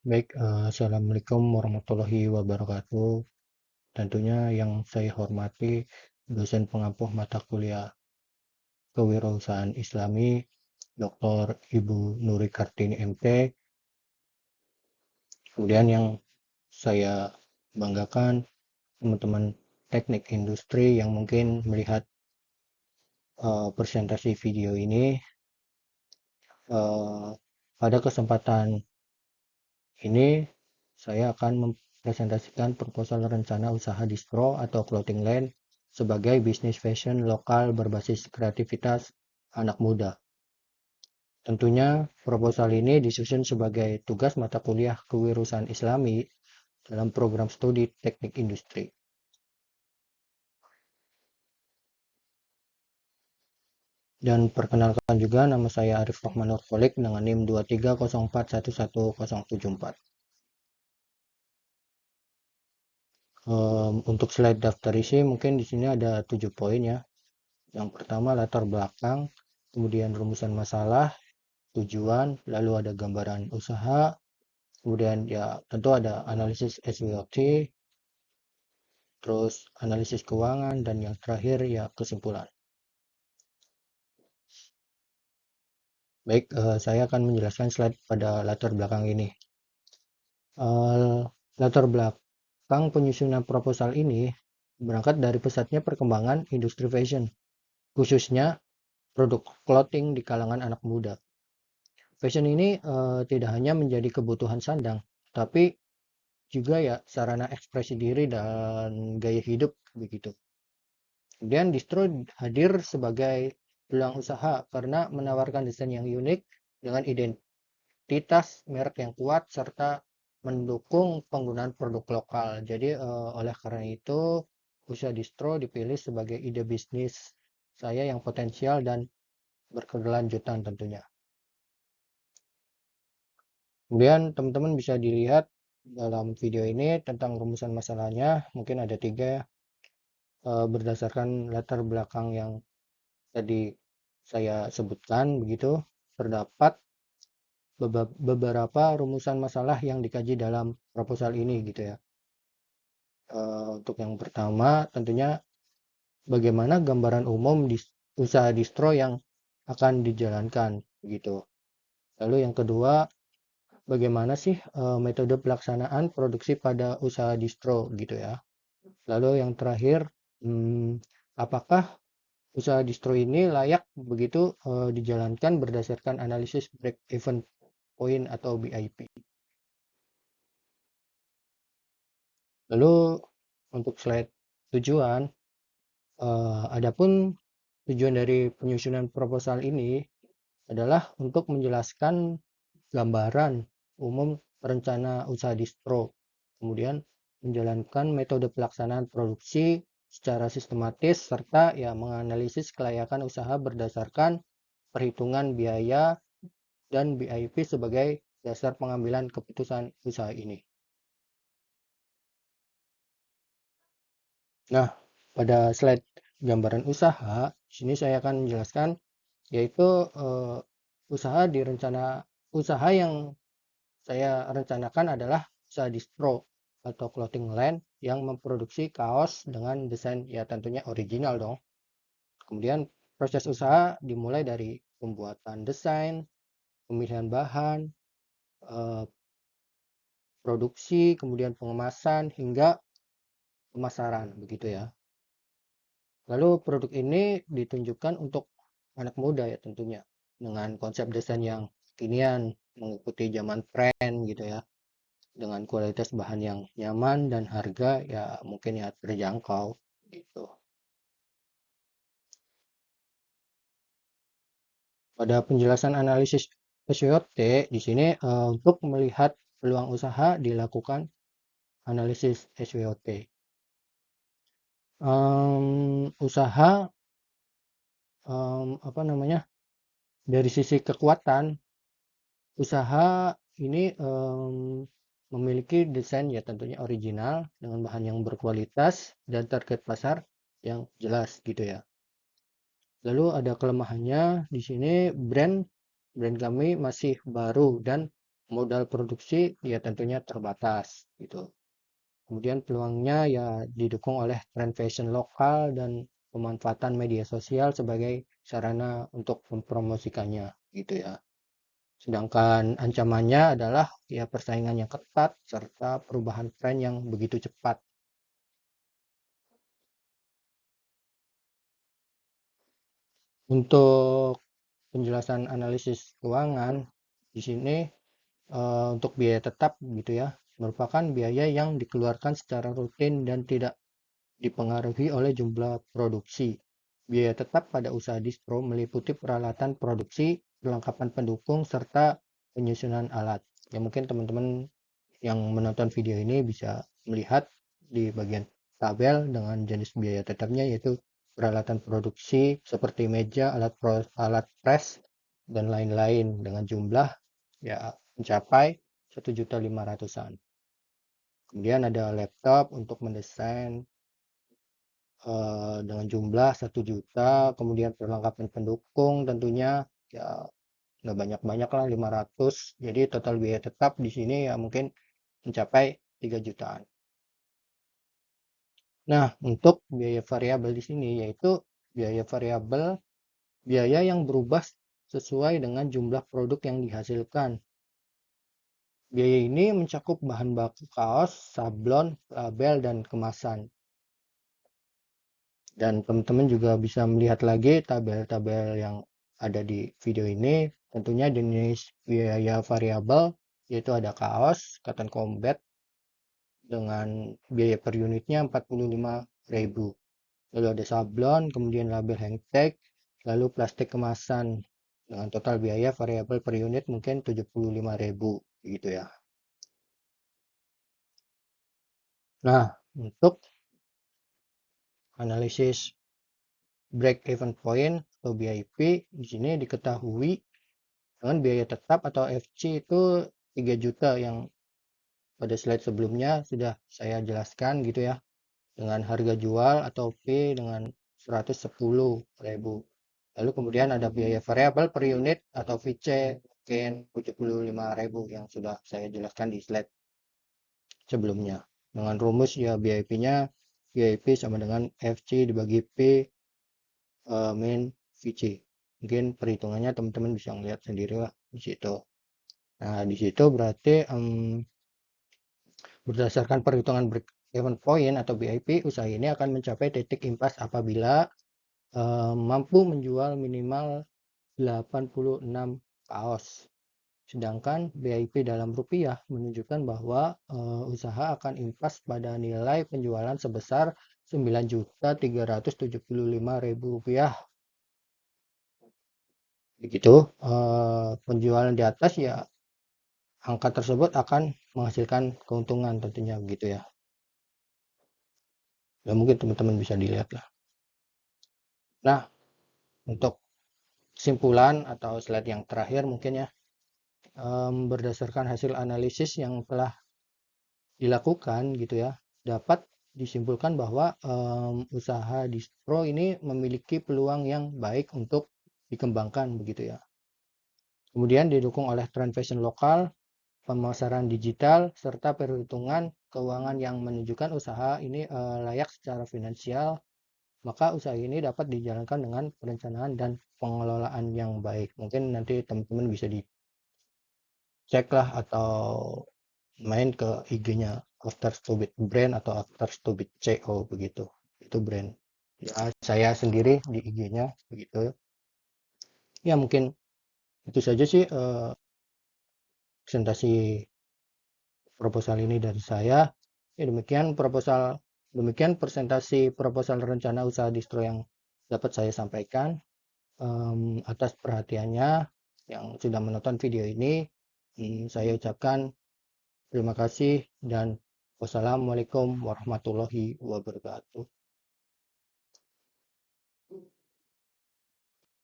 Baik, assalamualaikum warahmatullahi wabarakatuh. Tentunya yang saya hormati dosen pengampu mata kuliah Kewirausahaan Islami, Dr. Ibu Nuri Kartini MT. Kemudian yang saya banggakan teman-teman teknik industri yang mungkin melihat presentasi video ini. Pada kesempatan ini saya akan mempresentasikan proposal rencana usaha distro atau clothing line sebagai bisnis fashion lokal berbasis kreativitas anak muda. Tentunya proposal ini disusun sebagai tugas mata kuliah Kewirausahaan Islami dalam program studi teknik industri. Dan perkenalkan juga, nama saya Arif Rahman Nurholik dengan NIM 2304111074. Untuk slide daftar isi mungkin di sini ada 7 poin ya. Yang pertama latar belakang, kemudian rumusan masalah, tujuan, lalu ada gambaran usaha, kemudian ya tentu ada analisis SWOT, terus analisis keuangan, dan yang terakhir ya kesimpulan. Baik, saya akan menjelaskan slide pada latar belakang ini. Latar belakang penyusunan proposal ini berangkat dari pesatnya perkembangan industri fashion, khususnya produk clothing di kalangan anak muda. Fashion ini tidak hanya menjadi kebutuhan sandang, tapi juga ya sarana ekspresi diri dan gaya hidup begitu. Kemudian distro hadir sebagai peluang usaha karena menawarkan desain yang unik dengan identitas merek yang kuat serta mendukung penggunaan produk lokal. Jadi oleh karena itu usaha distro dipilih sebagai ide bisnis saya yang potensial dan berkelanjutan tentunya. Kemudian teman-teman bisa dilihat dalam video ini tentang rumusan masalahnya, mungkin ada 3 berdasarkan latar belakang yang tadi saya sebutkan begitu. Terdapat beberapa rumusan masalah yang dikaji dalam proposal ini gitu ya. Untuk yang pertama tentunya bagaimana gambaran umum usaha distro yang akan dijalankan begitu. Lalu yang kedua, bagaimana sih metode pelaksanaan produksi pada usaha distro gitu ya. Lalu yang terakhir, apakah usaha distro ini layak begitu dijalankan berdasarkan analisis break even point atau BIP. Lalu untuk slide tujuan, adapun tujuan dari penyusunan proposal ini adalah untuk menjelaskan gambaran umum rencana usaha distro, kemudian menjalankan metode pelaksanaan produksi secara sistematis serta ya menganalisis kelayakan usaha berdasarkan perhitungan biaya dan BIP sebagai dasar pengambilan keputusan usaha ini. Nah, pada slide gambaran usaha, sini saya akan menjelaskan yaitu usaha yang saya rencanakan adalah usaha distro atau clothing line yang memproduksi kaos dengan desain ya tentunya original dong. Kemudian proses usaha dimulai dari pembuatan desain, pemilihan bahan, produksi, kemudian pengemasan hingga pemasaran begitu ya. Lalu produk ini ditunjukkan untuk anak muda ya tentunya dengan konsep desain yang kekinian, mengikuti zaman tren gitu ya. Dengan kualitas bahan yang nyaman dan harga ya mungkin ya terjangkau gitu. Pada penjelasan analisis SWOT di sini untuk melihat peluang usaha dilakukan analisis SWOT. Usaha dari sisi kekuatan usaha ini memiliki desain ya tentunya original dengan bahan yang berkualitas dan target pasar yang jelas gitu ya. Lalu ada kelemahannya di sini brand kami masih baru dan Modal produksi ya tentunya terbatas gitu. Kemudian peluangnya ya didukung oleh tren fashion lokal dan pemanfaatan media sosial sebagai sarana untuk mempromosikannya gitu ya. Sedangkan ancamannya adalah ya persaingan yang ketat serta perubahan tren yang begitu cepat. Untuk penjelasan analisis keuangan di sini untuk biaya tetap gitu ya, merupakan biaya yang dikeluarkan secara rutin dan tidak dipengaruhi oleh jumlah produksi. Biaya tetap pada usaha distro meliputi peralatan produksi, perlengkapan pendukung, serta penyusunan alat. Ya mungkin teman-teman yang menonton video ini bisa melihat di bagian tabel dengan jenis biaya tetapnya, yaitu peralatan produksi seperti meja, alat press, dan lain-lain dengan jumlah ya mencapai 1.500.000-an. Kemudian ada laptop untuk mendesain dengan jumlah 1 juta, kemudian perlengkapan pendukung tentunya ya nggak banyak-banyak lah 500. Jadi total biaya tetap di sini ya mungkin mencapai 3 jutaan. Nah, untuk biaya variabel di sini yaitu biaya variabel, biaya yang berubah sesuai dengan jumlah produk yang dihasilkan. Biaya ini mencakup bahan baku kaos, sablon, label, dan kemasan. Dan teman-teman juga bisa melihat lagi tabel-tabel yang ada di video ini. Tentunya jenis biaya variabel yaitu ada kaos, cotton combat dengan biaya per unitnya 45.000. Lalu ada sablon, kemudian label hang tag, lalu plastik kemasan dengan total biaya variabel per unit mungkin 75.000 gitu ya. Nah, untuk analisis break even point atau BIP di sini diketahui dengan biaya tetap atau FC itu 3 juta yang pada slide sebelumnya sudah saya jelaskan gitu ya, dengan harga jual atau P dengan 110.000. Lalu kemudian ada biaya variabel per unit atau VC mungkin 75.000 yang sudah saya jelaskan di slide sebelumnya. Dengan rumus ya BIP-nya BIP sama dengan FC dibagi P min VC. Mungkin perhitungannya teman-teman bisa lihat sendiri lah di situ. Nah, di situ berarti berdasarkan perhitungan break-even point atau BIP, usaha ini akan mencapai titik impas apabila mampu menjual minimal 86 kaos. Sedangkan BIP dalam rupiah menunjukkan bahwa usaha akan impas pada nilai penjualan sebesar 9.375.000 rupiah. Begitu, penjualan di atas ya angka tersebut akan menghasilkan keuntungan tentunya begitu ya. Ya mungkin teman-teman bisa dilihat lah. Nah, untuk kesimpulan atau slide yang terakhir mungkin ya, berdasarkan hasil analisis yang telah dilakukan gitu ya, dapat disimpulkan bahwa usaha distro ini memiliki peluang yang baik untuk dikembangkan begitu ya. Kemudian didukung oleh tren fashion lokal, pemasaran digital, serta perhitungan keuangan yang menunjukkan usaha ini layak secara finansial, maka usaha ini dapat dijalankan dengan perencanaan dan pengelolaan yang baik. Mungkin nanti teman-teman bisa dicek lah atau main ke IG-nya After Stupid Brand atau After Stupid CO begitu. Itu brand. Ya, saya sendiri di IG-nya begitu. Ya mungkin itu saja sih presentasi proposal ini dari saya. Ya, demikian presentasi proposal rencana usaha distro yang dapat saya sampaikan. Atas perhatiannya yang sudah menonton video ini, saya ucapkan terima kasih dan wassalamualaikum warahmatullahi wabarakatuh.